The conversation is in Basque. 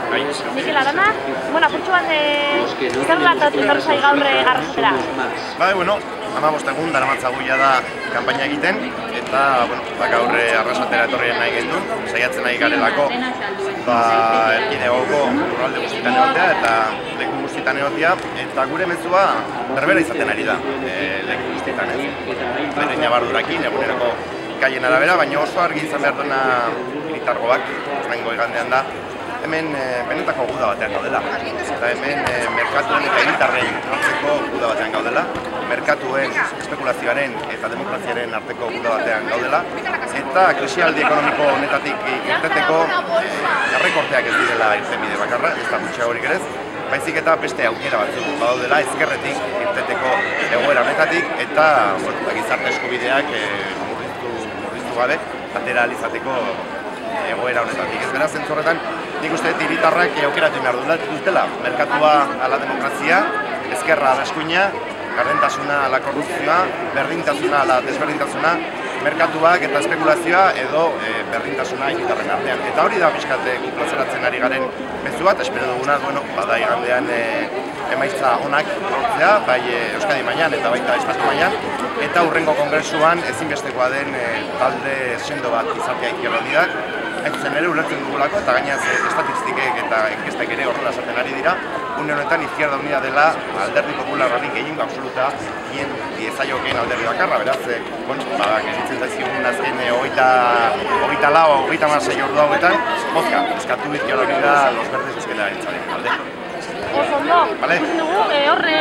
Mikel Arana, apurtxo bat zer latatu etorri zai gaur arrasatera? Bueno, 15 egun daramatzagu da kanpaina egiten, eta gaur arrasatera etorrien nahi gendu, saiatzen nahi garelako erkidegoko lurralde guztietan egotea eta leku guztietan egotea, eta gure mezua berbera izaten ari da leku guztietan ez. Bere nabardurakin, eguneroko ikaien arabera, baina oso argi izan behar duena hiritargoak, lehenengo igandean da, hemen benetako guda batean gaudela. Eta hemen merkatuen eta hiritarren arteko guda batean gaudela, merkatuen espekulazioaren eta demokraziaren arteko guda batean gaudela, eta krisialdi ekonomiko honetatik irteteko errekorteak ez direla irtenbide bakarra, ez da gutxi horik ere, baizik eta beste aukera batzuk badaudela ezkerretik irteteko egoera honetatik eta gizarte eskubideak murriztu gabe atera ahal izateko egoera honetatik. Ez beraz, zentzu horretan, nik uste dut hiritarrak aukeratu behar dutela. Merkatua ala demokrazia, ezkerra ala eskuina, gardentasuna ala korrupzioa, berdintasuna ala desberdintasuna, merkatuak eta espekulazioa edo berdintasuna hiritarren artean. Eta hori da pixkat plazaratzen ari garen mezu bat, espero duguna, bada igandean emaitza onak lortzea, bai Euskadi mailan eta baita Estatu mailan, eta hurrengo kongresuan ezinbestekoa den talde sendo bat izatea Izquierda Unidak, hain zuzen ere ulertzen dugulako, eta gainaz estatistikek eta enkestek ere horrela esaten ari dira, une honetan Izquierda Unida dela alderdi popularrarik gehiengo absoluta hien diezaiokeen alderdi bakarra, beraz, geritzen zaizkigun azken 26 ordu hauetan, bozka, eskatu Izquierda Unida los verdes ezkela entzaren alde. Oso ondo, ikusten dugu, horre